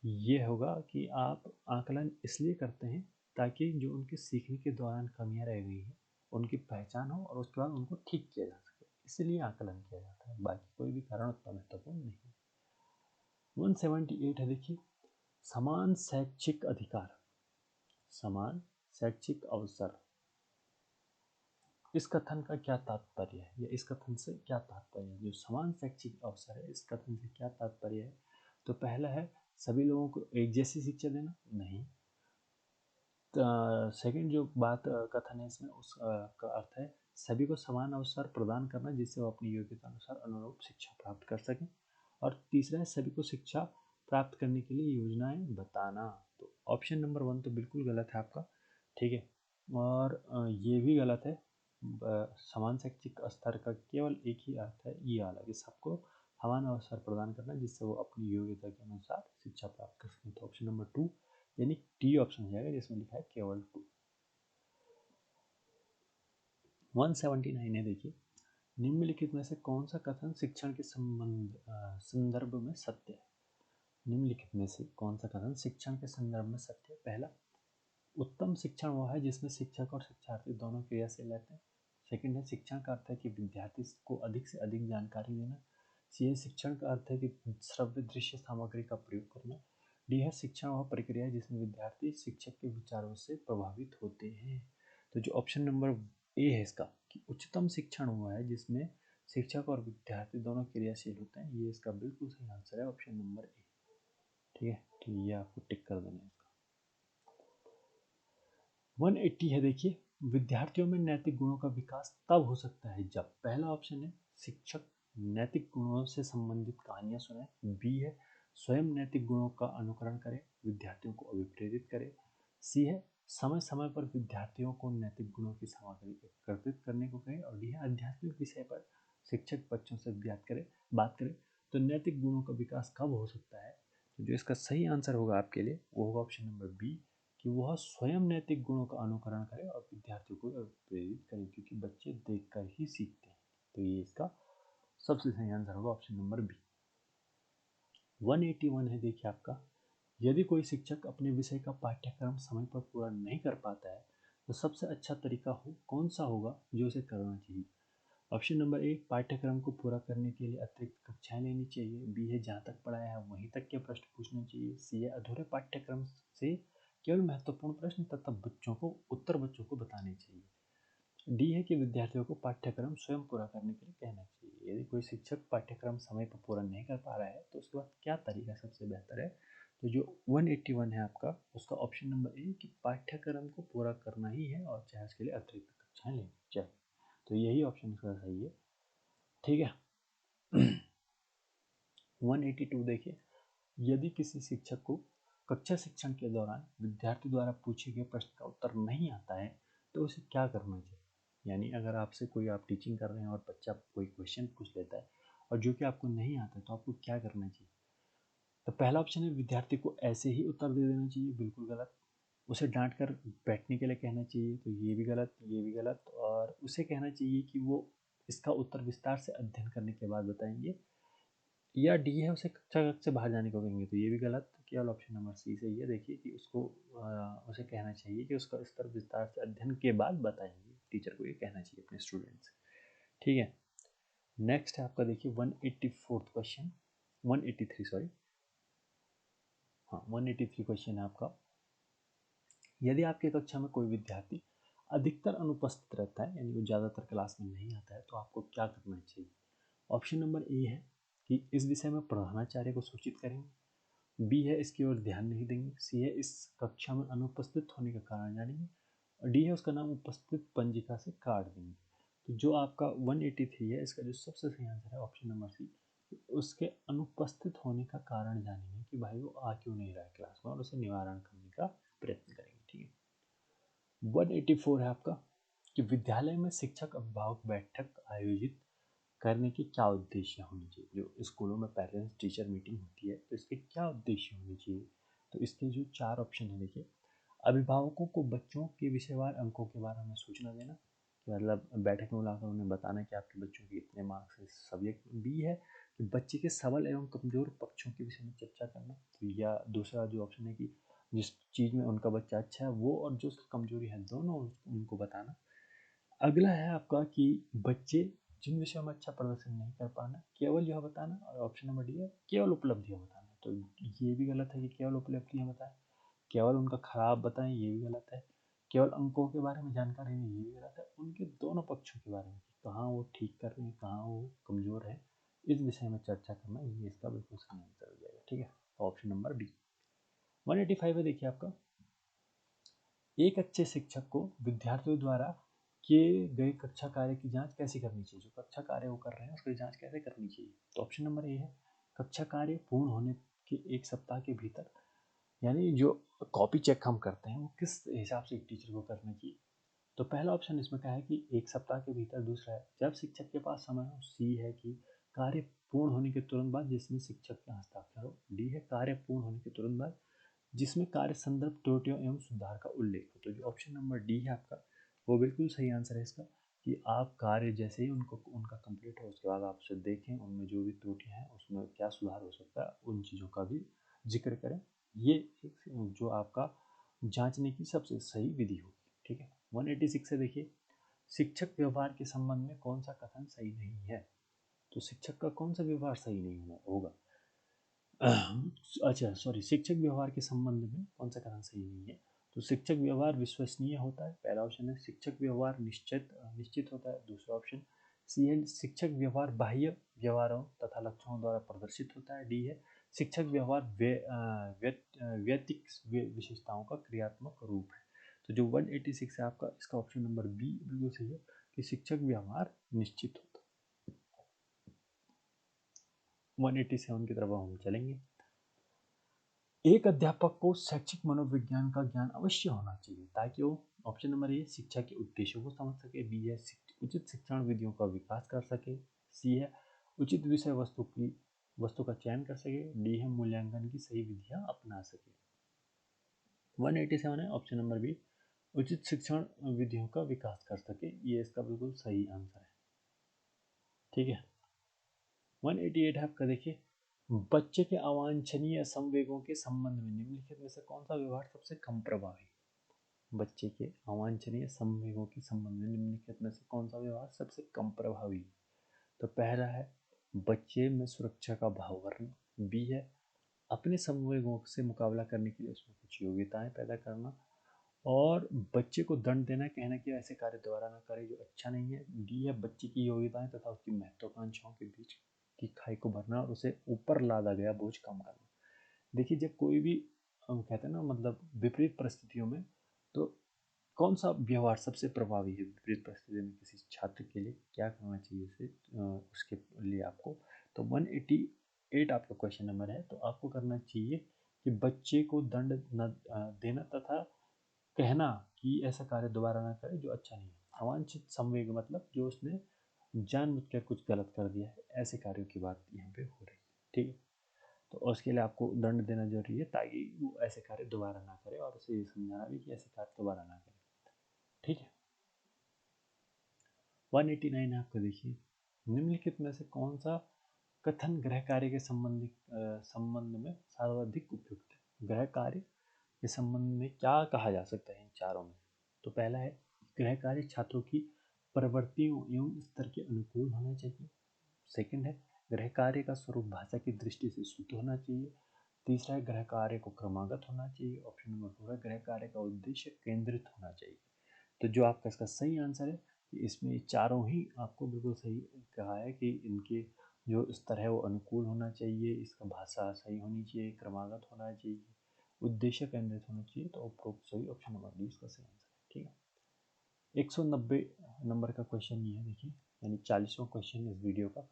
ये होगा कि आप आकलन इसलिए करते हैं ताकि जो उनके सीखने के दौरान कमियां रह गई हैं उनकी पहचान हो और उसके बाद उनको ठीक किया जा सके, इसलिए आकलन किया जाता है, बाकी कोई भी कारण उतना महत्वपूर्ण नहीं। 178 है देखिए, समान शैक्षिक अधिकार, समान शैक्षिक अवसर, इस कथन का क्या तात्पर्य है या इस कथन से क्या तात्पर्य है? जो समान शैक्षिक अवसर है, इस कथन से क्या तात्पर्य है? तो पहला है सभी लोगों को एक जैसी शिक्षा देना, नहीं। सेकंड जो बात कथन है इसमें का अर्थ है सभी को समान अवसर प्रदान करना जिससे वो अपनी योग्यता अनुसार अनुरूप शिक्षा प्राप्त कर सकें। और तीसरा है सभी को शिक्षा प्राप्त करने के लिए योजनाएं बताना। तो ऑप्शन नंबर 1 तो बिल्कुल गलत है आपका, ठीक है। और ये भी गलत है। समान शैक्षिक स्तर का केवल एक ही अर्थ है ये वाला कि सबको समान अवसर प्रदान करना जिससे वो अपनी योग्यता के अनुसार शिक्षा प्राप्त कर सकें। तो ऑप्शन नंबर 2 यानी डी ऑप्शन हो जाएगा जिसमें लिखा है केवल 2। 179 है देखिए, निम्नलिखित में से कौन सा कथन शिक्षण के संदर्भ में सत्य है? निम्नलिखित में से कौन सा कथन शिक्षण के संदर्भ में सत्य है? पहला, उत्तम शिक्षण वो है जिसमें शिक्षक और शिक्षार्थी दोनों क्रियाशील रहते हैं। सेकंड है शिक्षण का अर्थ है कि विद्यार्थी को अधिक से अधिक जानकारी देना। सी है शिक्षण का अर्थ है कि श्रव्य दृश्य सामग्री का प्रयोग करना। डी है शिक्षण वह प्रक्रिया है जिसमें विद्यार्थी शिक्षक के विचारों से प्रभावित होते हैं। तो जो ऑप्शन नंबर ए है इसका कि उच्चतम शिक्षण हुआ है जिसमें शिक्षक और विद्यार्थी दोनों क्रियाशील होते हैं, ये इसका बिल्कुल सही आंसर है ऑप्शन नंबर ए। ठीक है, तो ये आपको टिक कर देना है इसका। 180 है देखिए, विद्यार्थियों में नैतिक गुणों का विकास तब हो सकता है जब, पहला ऑप्शन है शिक्षक नैतिक गुणों से संबंधित कहानियां सुनाए। बी है स्वयं नैतिक गुणों का अनुकरण करे, विद्यार्थियों को अभिप्रेरित करे। सी है समय समय पर विद्यार्थियों को नैतिक गुणों की सामग्री एकत्रित करने को कहे। और डी है आध्यात्मिक विषय पर शिक्षक बच्चों से बात करे। तो नैतिक गुणों का विकास कब हो सकता है? तो जो इसका सही आंसर होगा आपके लिए वो होगा ऑप्शन नंबर बी कि वह स्वयं नैतिक गुणों का अनुकरण करे और विद्यार्थियों को प्रेरित करे, क्योंकि बच्चे देखकर ही सीखते हैं। तो ये इसका सबसे सही आंसर होगा ऑप्शन नंबर बी। 181 है देखिए आपका, यदि कोई शिक्षक अपने विषय का पाठ्यक्रम समय पर पूरा नहीं कर पाता है तो सबसे अच्छा तरीका कौन सा होगा जो उसे करना चाहिए? ऑप्शन नंबर ए पाठ्यक्रम को पूरा करने के लिए अतिरिक्त कक्षाएं लेनी चाहिए। बी है जहाँ तक पढ़ाया है वहीं तक के प्रश्न पूछने चाहिए। सी है अधूरे पाठ्यक्रम से केवल महत्वपूर्ण प्रश्न तथा बच्चों को बताने चाहिए। डी है कि विद्यार्थियों को पाठ्यक्रम स्वयं पूरा करने के लिए कहना चाहिए। यदि कोई शिक्षक पाठ्यक्रम समय पर पूरा नहीं कर पा रहा है तो उसके बाद क्या तरीका सबसे बेहतर है? तो जो 181 है आपका उसका ऑप्शन नंबर ए कि पाठ्यक्रम को पूरा करना ही है और चाहे उसके लिए अतिरिक्त कक्षाएं लेनी चाहिए। तो यही ऑप्शन इसका सही है, ठीक है। 182 देखिए, यदि किसी शिक्षक को कक्षा शिक्षण के दौरान विद्यार्थी द्वारा पूछे गए प्रश्न का उत्तर नहीं आता है तो उसे क्या करना चाहिए? यानी अगर आपसे कोई आप टीचिंग कर रहे हैं और बच्चा कोई क्वेश्चन पूछ लेता है और जो कि आपको नहीं आता है तो आपको क्या करना चाहिए? तो पहला ऑप्शन है विद्यार्थी को ऐसे ही उत्तर दे देना चाहिए, बिल्कुल गलत। उसे डांट कर बैठने के लिए कहना चाहिए, तो ये भी गलत, ये भी गलत। और उसे कहना चाहिए कि वो इसका उत्तर विस्तार से अध्ययन करने के बाद बताएंगे। या डी है उसे कक्षा कक्ष से बाहर जाने को कहेंगे, तो ये भी गलत। केवल ऑप्शन नंबर सी सही है। देखिए कि उसको उसे कहना चाहिए कि उसका स्तर विस्तार से अध्ययन के बाद बताएंगे, टीचर को ये कहना चाहिए अपने स्टूडेंट से, ठीक है। नेक्स्ट है आपका देखिए 184 क्वेश्चन, 183 सॉरी, हाँ 183 क्वेश्चन है आपका। यदि आपकी कक्षा में कोई विद्यार्थी अधिकतर अनुपस्थित रहता है यानी वो ज़्यादातर क्लास में नहीं आता है तो आपको क्या करना चाहिए? ऑप्शन नंबर ए है कि इस विषय में प्रधानाचार्य को सूचित करेंगे। बी है इसकी ओर ध्यान नहीं देंगे। सी है इस कक्षा में अनुपस्थित होने का कारण जानेंगे। और डी है उसका नाम उपस्थित पंजिका से काट देंगे। तो जो आपका 183 है इसका जो सबसे सही आंसर है ऑप्शन नंबर सी, उसके अनुपस्थित होने का कारण जानेंगे कि भाई वो आ क्यों नहीं रहा है क्लास में और उसे निवारण करने का प्रयत्न करेंगे, ठीक है। 184 है आपका कि विद्यालय में शिक्षक अभिभावक बैठक आयोजित करने के क्या उद्देश्य होने चाहिए? जो स्कूलों में पेरेंट्स टीचर मीटिंग होती है तो इसके क्या उद्देश्य होने चाहिए? तो इसके जो 4 ऑप्शन है देखिए, अभिभावकों को बच्चों के विषयवार अंकों के बारे में सूचना देना, कि मतलब बैठक में बुलाकर उन्हें बताना कि आपके बच्चों के इतने मार्क्स इस सब्जेक्ट में। बी है कि बच्चे के सबल एवं कमजोर पक्षों के विषय में चर्चा करना, तो या दूसरा जो ऑप्शन है कि जिस चीज़ में उनका बच्चा अच्छा है वो और जो उसकी कमजोरी है दोनों उनको बताना। अगला है आपका कि बच्चे जिन विषयों में अच्छा प्रदर्शन नहीं कर पाना, केवल यह बताना। और ऑप्शन नंबर डी है केवल उपलब्धियां बताना। तो ये भी गलत है कि केवल उपलब्धियां बताएं, केवल उनका खराब बताएं, ये भी गलत है। केवल अंकों के बारे में जानकारी दें, ये भी गलत है। उनके दोनों पक्षों के बारे में, कहाँ वो ठीक कर रहे हैं, कहाँ वो कमजोर है, इस विषय में चर्चा करना, ये इसका बिल्कुल सही आंसर हो जाएगा। ठीक है, ऑप्शन नंबर बी। 185 है देखिए आपका, एक अच्छे शिक्षक को विद्यार्थियों द्वारा किए गए कक्षा कार्य की जांच कैसे करनी चाहिए। जो कक्षा कार्य वो कर रहे हैं उसकी जांच कैसे करनी चाहिए। तो ऑप्शन नंबर ए है कक्षा कार्य पूर्ण होने के 1 सप्ताह के भीतर, यानी जो कॉपी चेक हम करते हैं वो किस हिसाब से एक टीचर को करना चाहिए। तो पहला ऑप्शन इसमें क्या है कि 1 सप्ताह के भीतर। दूसरा है जब शिक्षक के पास समय हो। सी है कि कार्य पूर्ण होने के तुरंत बाद जिसमें शिक्षक का हस्ताक्षर हो। डी है कार्य पूर्ण होने के तुरंत बाद जिसमें कार्य संदर्भ त्रुटियों एवं सुधार का उल्लेख हो। तो जो ऑप्शन नंबर डी है आपका वो बिल्कुल सही आंसर है इसका, कि आप कार्य जैसे ही उनका कंप्लीट हो उसके बाद आप उसे देखें, उनमें जो भी त्रुटियां हैं उसमें क्या सुधार हो सकता है उन चीज़ों का भी जिक्र करें। ये एक जो आपका जांचने की सबसे सही विधि होगी। ठीक है, 186 से देखिए, शिक्षक व्यवहार के संबंध में कौन सा कथन सही नहीं है। तो शिक्षक का कौन सा व्यवहार सही नहीं होगा। अच्छा सॉरी, शिक्षक व्यवहार के संबंध में कौन सा कथन सही नहीं है। तो शिक्षक व्यवहार विश्वसनीय होता है, पहला ऑप्शन है। शिक्षक व्यवहार निश्चित होता है, दूसरा ऑप्शन। सी है शिक्षक व्यवहार बाह्य व्यवहारों तथा लक्षणों द्वारा प्रदर्शित होता है। डी है शिक्षक व्यवहार व्यतिक विशेषताओं का क्रियात्मक रूप है। तो जो 186 है आपका, इसका ऑप्शन नंबर बी बिल्कुल सही है कि शिक्षक व्यवहार निश्चित होता है। 187 की तरफ हम चलेंगे। एक अध्यापक को शैक्षिक मनोविज्ञान का ज्ञान अवश्य होना चाहिए ताकि वो, ऑप्शन नंबर ए, शिक्षा के उद्देश्यों को समझ सके। बी है उचित शिक्षण विधियों का विकास कर सके। सी है उचित विषय वस्तु का चयन कर सके। डी है मूल्यांकन की सही विधियां अपना सके। 187 है ऑप्शन नंबर बी, उचित शिक्षण विधियों का विकास कर सके, ये इसका बिल्कुल सही आंसर है। ठीक है, 188 है आपका देखिए, बच्चे के अवांछनीय संवेगों के संबंध में निम्नलिखित में से कौन सा व्यवहार सबसे कम प्रभावी। बच्चे के अवांछनीय संवेगों के संबंध में निम्नलिखित में से कौन सा व्यवहार सबसे कम प्रभावी। तो पहला है बच्चे में सुरक्षा का भाव करना। बी है अपने संवेगों से मुकाबला करने के लिए उसमें कुछ योग्यताएं पैदा करना। और बच्चे को दंड देना, कहना कि ऐसे कार्य दोबारा ना करे जो अच्छा नहीं है। डी है बच्चे की योग्यताएं तथा उसकी महत्वाकांक्षाओं के बीच की खाई को भरना और उसे ऊपर लादा गया बोझ कम करना। देखिए जब कोई भी कहते हैं ना, मतलब विपरीत परिस्थितियों में, तो कौन सा व्यवहार सबसे प्रभावी है विपरीत परिस्थिति में किसी छात्र के लिए, क्या करना चाहिए उसे, उसके लिए आपको। तो 188 आपका क्वेश्चन नंबर है। तो आपको करना चाहिए कि बच्चे को दंड न देना तथा कहना कि ऐसा कार्य दोबारा ना करे जो अच्छा नहीं है। अवांछित संवेग मतलब जो उसने जानबूझकर कुछ गलत कर दिया है, ऐसे कार्यों की बात यहाँ पे हो रही है। ठीक है, तो उसके लिए आपको दंड देना जरूरी है ताकि वो ऐसे कार्य दोबारा ना करे और उसे ये समझाना भी कि ऐसे कार्य दोबारा ना करे। ठीक है, 189 है आपका देखिए, निम्नलिखित में से कौन सा कथन गृह कार्य के संबंध में सर्वाधिक उपयुक्त है। गृह कार्य के संबंध में क्या कहा जा सकता है इन चारों में। तो पहला है गृह कार्य छात्रों की प्रवृत्तियों एवं स्तर के अनुकूल होना चाहिए। सेकंड है गृह कार्य का स्वरूप भाषा की दृष्टि से शुद्ध होना चाहिए। तीसरा है गृह कार्य को क्रमागत होना चाहिए। ऑप्शन नंबर 4 है गृह कार्य का उद्देश्य केंद्रित होना चाहिए। तो जो आपका इसका सही आंसर है, इसमें चारों ही आपको बिल्कुल सही कहा है कि इनके जो स्तर है वो अनुकूल होना चाहिए, इसका भाषा सही होनी चाहिए, क्रमागत होना चाहिए, उद्देश्य केंद्रित होना चाहिए। तो उपरोक्त सही ऑप्शन नंबर डी इसका सही आंसर है। ठीक है, 190 नंबर का क्वेश्चन ये है देखिए, यानी 40वां क्वेश्चन इस वीडियो का।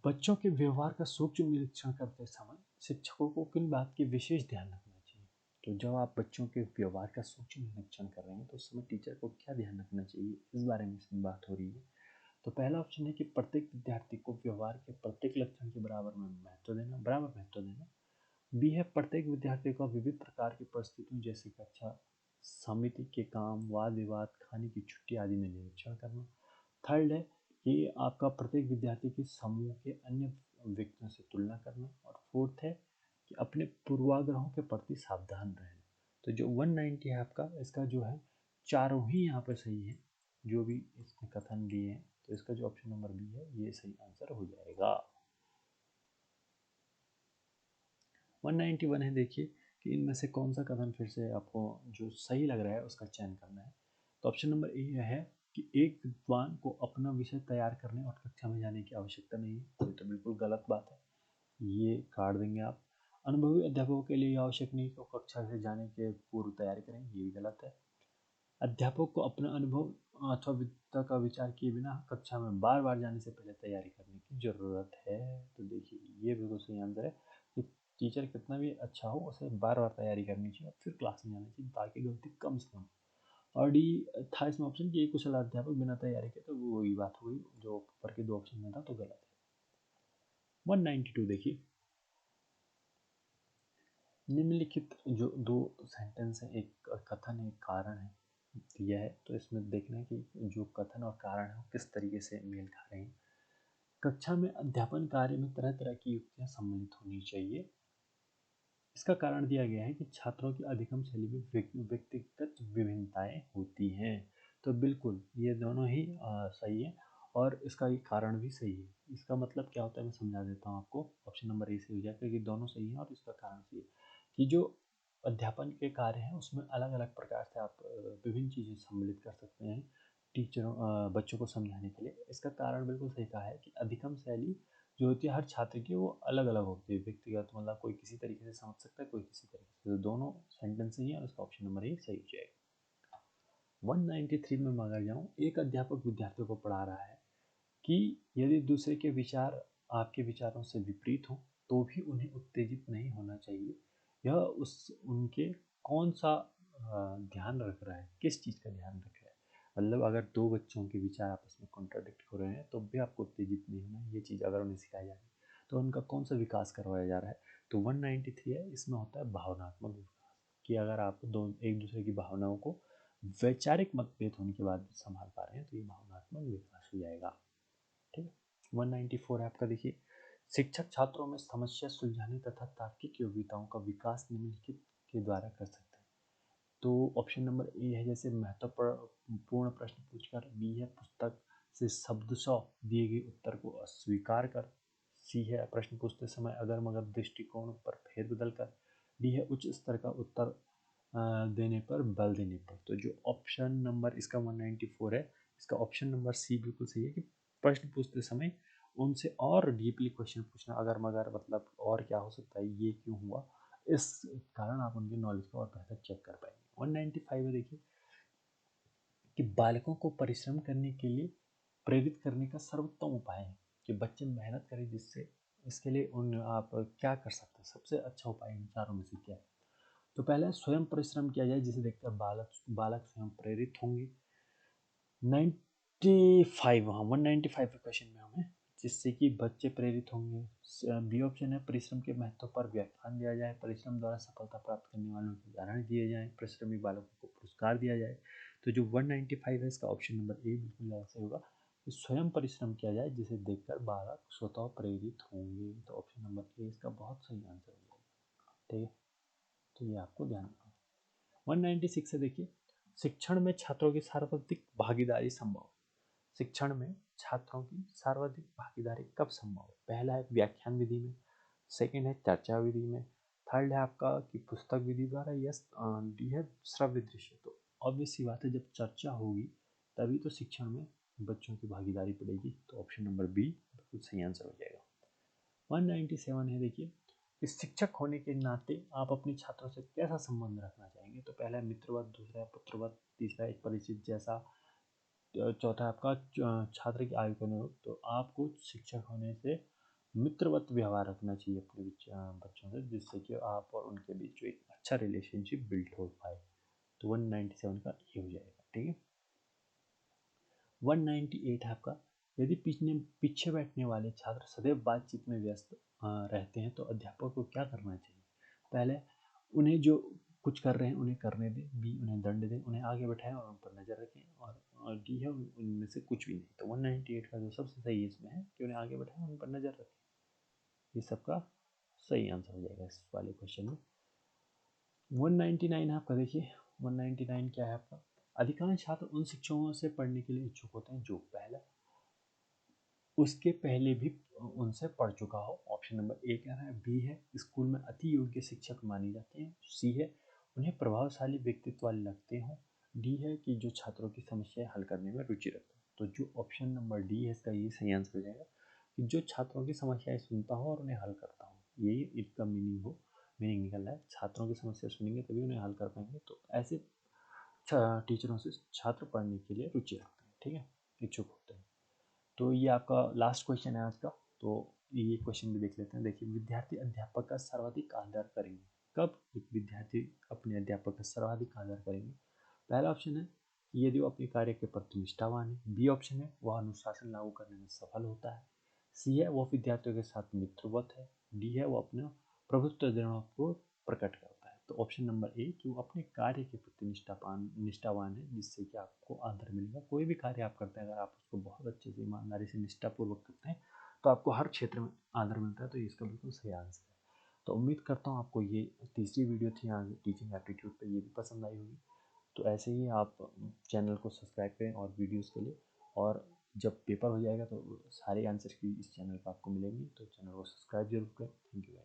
बच्चों के व्यवहार का सूक्ष्म निरीक्षण करते समय शिक्षकों को किन बात की विशेष ध्यान रखना चाहिए। तो जब आप बच्चों के व्यवहार का सूक्ष्म निरीक्षण कर रहे हैं तो उस समय टीचर को क्या ध्यान रखना चाहिए, इस बारे में इसमें बात हो रही है। तो पहला ऑप्शन है कि प्रत्येक विद्यार्थी को व्यवहार के प्रत्येक लक्षण के बराबर महत्व देना। बी है प्रत्येक विद्यार्थी को विविध प्रकार की परिस्थितियों जैसे कक्षा समिति के काम, वाद विवाद, खाने की छुट्टी आदि में निरीक्षण करना। थर्ड है कि आपका प्रत्येक विद्यार्थी के समूह के अन्य व्यक्तियों से तुलना करना, और फोर्थ है कि अपने पूर्वाग्रहों के प्रति सावधान रहना। तो जो 190 है आपका, इसका जो है चारों ही यहाँ पर सही है जो भी इसमें कथन दिए हैं, तो इसका जो ऑप्शन नंबर बी है ये सही आंसर हो जाएगा। 191 है, देखिए कि इनमें से कौन सा कथन फिर से आपको जो सही लग रहा है उसका चयन करना है। तो ऑप्शन नंबर ए है कि एक विद्वान को अपना विषय तैयार करने और कक्षा में जाने की आवश्यकता नहीं है, ये तो बिल्कुल गलत बात है, ये काट देंगे आप। अनुभवी अध्यापकों के लिए आवश्यक नहीं कि कक्षा से जाने के पूर्व तैयारी करें, ये भी गलत है। अध्यापक को अपना अनुभव अथवा विद्या का विचार किए बिना कक्षा में बार बार जाने से पहले तैयारी करने की जरूरत है। तो देखिए ये बिल्कुल सही आंसर है कि टीचर कितना भी अच्छा हो उसे बार बार तैयारी करनी चाहिए और फिर क्लास में जाना चाहिए ताकि गलती कम से कम। और डी था इसमें ऑप्शन कि कुशल अध्यापक बिना तैयारी के, तो वो वही बात हुई जो ऊपर के दो ऑप्शन में था, तो गलत है। 192 देखिए, निम्नलिखित जो दो सेंटेंस है, एक कथन एक कारण है दिया है, तो इसमें देखना है कि जो कथन और कारण है वो किस तरीके से मेल खा रहे हैं। कक्षा में अध्यापन कार्य में तरह तरह की युक्तियां सम्मिलित होनी चाहिए। इसका कारण दिया गया है कि छात्रों की अधिगम शैली में व्यक्तिगत विभिन्नताएं होती हैं। तो बिल्कुल ये दोनों ही सही है और इसका ये कारण भी सही है। इसका मतलब क्या होता है मैं समझा देता हूँ आपको। ऑप्शन नंबर ए से हो जाएगा कि दोनों सही है और इसका कारण सही है कि जो अध्यापन के कार्य हैं उसमें अलग अलग प्रकार से आप विभिन्न चीज़ें सम्मिलित कर सकते हैं टीचरों बच्चों को समझाने के लिए। इसका कारण बिल्कुल सही कहा है कि अधिगम शैली जो होती है हर छात्र की वो अलग अलग होती है, व्यक्तिगत, मतलब कोई किसी तरीके से समझ सकता है कोई किसी तरीके से, तो दोनों सेंटेंस ही है और उसका ऑप्शन नंबर ही सही हो जाएगा। 193 में मैं अगर जाऊँ, एक अध्यापक विद्यार्थियों को पढ़ा रहा है कि यदि दूसरे के विचार आपके विचारों से विपरीत हो तो भी उन्हें उत्तेजित नहीं होना चाहिए। यह उस उनके कौन सा ध्यान रख रहा है, किस चीज़ का ध्यान रख रहा है। मतलब अगर दो बच्चों के विचार आपस में कॉन्ट्राडिक्ट हो रहे हैं तो भी आपको उत्तेजित नहीं होना है, ये चीज़ अगर उन्हें सिखाई जा रही है तो उनका कौन सा विकास करवाया जा रहा है। तो 193 है, इसमें होता है भावनात्मक विकास, कि अगर आप एक दूसरे की भावनाओं को वैचारिक मतभेद होने के बाद संभाल पा रहे हैं तो ये भावनात्मक विकास हो जाएगा। ठीक है। 194 है आपका, देखिए, शिक्षक छात्रों में समस्या सुलझाने तथा तार्किक योग्यताओं का विकास निम्नलिखित के द्वारा कर सकते हैं। तो ऑप्शन नंबर ए है जैसे महत्वपूर्ण प्रश्न पूछकर, बी है पुस्तक से शब्दशः दिए गए उत्तर को अस्वीकार कर, सी है प्रश्न पूछते समय अगर मगर दृष्टिकोण पर फेर बदल कर, डी है उच्च स्तर का उत्तर देने पर बल देने पर। तो जो ऑप्शन नंबर इसका 194 है, इसका ऑप्शन नंबर सी बिल्कुल सही है कि प्रश्न पूछते समय उनसे और डीपली क्वेश्चन पूछना, अगर मगर मतलब और क्या हो सकता है, ये क्यों हुआ, इस कारण आप उनकी नॉलेज को और बेहतर चेक कर पाएंगे। 195 है, देखिए कि बालकों को परिश्रम करने के लिए प्रेरित करने का सर्वोत्तम उपाय है कि बच्चे मेहनत करें, जिससे इसके लिए उन आप क्या कर सकते हैं, सबसे अच्छा उपाय इन चारों में से क्या है। तो पहले स्वयं परिश्रम किया जाए जिसे देखकर बालक बालक स्वयं प्रेरित होंगे। 95, हाँ 195 के क्वेश्चन में हमें जिससे कि बच्चे प्रेरित होंगे। बी ऑप्शन है परिश्रम के महत्व पर व्याख्यान दिया जाए, परिश्रम द्वारा सफलता प्राप्त करने वालों के उदाहरण दिए जाएं, परिश्रमी बालकों को पुरस्कार दिया जाए। तो जो 195 है इसका ऑप्शन नंबर ए बिल्कुल ऐसे होगा कि स्वयं परिश्रम किया जाए जिसे देखकर बालक स्वतः प्रेरित होंगे। तो ऑप्शन नंबर ए इसका बहुत सही आंसर हो जाएगा। ठीक है, तो ये आपको ध्यान रखना। 196 है, देखिए शिक्षण में छात्रों की सर्वाधिक भागीदारी संभव है। शिक्षण में छात्रों की सर्वाधिक भागीदारी कब संभव है। पहला है व्याख्यान विधि में, सेकंड है चर्चा विधि में, थर्ड है आपका कि पुस्तक विधि द्वारा, यस डी है श्रव्य दृश्य। तो ऑब्वियस सी बात है जब चर्चा होगी तभी तो शिक्षण में बच्चों की भागीदारी पड़ेगी। तो ऑप्शन नंबर बी बिल्कुल सही आंसर हो जाएगा। 197 है, देखिए कि शिक्षक होने के नाते आप अपने छात्रों से कैसा संबंध रखना चाहेंगे। तो पहला है मित्रवत, दूसरा है पुत्रवत, तीसरा है एक परिचित जैसा, चौथा है आपका छात्र की आयु के अनुरूप। तो आपको शिक्षक होने से मित्रवत व्यवहार रखना चाहिए अपने बच्चों से, जिससे कि आप और उनके बीच एक अच्छा रिलेशनशिप बिल्ड हो पाए। तो 197 का ये हो जाएगा। ठीक है। 198 है आपका, यदि पीछे बैठने वाले छात्र सदैव बातचीत में व्यस्त रहते हैं तो अध्यापक को क्या करना चाहिए। पहले उन्हें जो कुछ कर रहे हैं उन्हें करने दें, बी उन्हें दंड दें, उन्हें आगे बैठाएं और उन पर नजर रखें, और डी की है उनमें से कुछ भी नहीं। तो 198 का जो सबसे सही इसमें है कि उन्हें आगे बढ़ाएं, उन पर नज़र रखें। ये सबका सही आंसर हो जाएगा इस वाले क्वेश्चन में। 199 है आपका, देखिए 199 क्या है आपका, अधिकांश छात्र उन शिक्षकों से पढ़ने के लिए इच्छुक होते हैं जो पहला उसके पहले भी उनसे पढ़ चुका हो। ऑप्शन नंबर ए कह रहा है। बी है स्कूल में अति योग्य शिक्षक माने जाते हैं। सी है उन्हें प्रभावशाली व्यक्तित्व वाले लगते हों। डी है कि जो छात्रों की समस्याएं हल करने में रुचि रखते हैं। तो जो ऑप्शन नंबर डी है इसका ये सही आंसर हो जाएगा कि जो छात्रों की समस्याएं सुनता हो और उन्हें हल करता हो, यही इसका मीनिंग निकल रहा है। छात्रों की समस्या सुनेंगे तभी उन्हें हल कर पाएंगे। तो ऐसे टीचरों से छात्र पढ़ने के लिए रुचि रखते हैं, ठीक है, इच्छुक होते हैं। तो ये आपका लास्ट क्वेश्चन है आज का। तो ये क्वेश्चन भी देख लेते हैं। देखिए, विद्यार्थी अध्यापक का सर्वाधिक आदर करेंगे कब? एक विद्यार्थी अपने अध्यापक का सर्वाधिक आदर करेंगे। पहला ऑप्शन है कि यदि वो अपने कार्य के प्रति निष्ठावान है। बी ऑप्शन है वह अनुशासन लागू करने में सफल होता है। सी है वह विद्यार्थियों के साथ मित्रवत है। डी है वो अपना प्रभुत्व गुणों को प्रकट करता है। तो ऑप्शन नंबर ए कि वो अपने कार्य के प्रति निष्ठावान है, जिससे कि आपको आदर मिलेगा। कोई भी कार्य आप करते हैं अगर आप उसको बहुत अच्छे से ईमानदारी से निष्ठापूर्वक करते हैं तो आपको हर क्षेत्र में आदर मिलता है। तो ये इसका बिल्कुल सही आंसर है। तो उम्मीद करता हूँ आपको ये तीसरी वीडियो थी आज टीचिंग एप्टीट्यूड पे, ये भी पसंद आई होगी। तो ऐसे ही आप चैनल को सब्सक्राइब करें और वीडियोस के लिए, और जब पेपर हो जाएगा तो सारे आंसर की इस चैनल पर आपको मिलेंगे। तो चैनल को सब्सक्राइब जरूर करें। Thank you.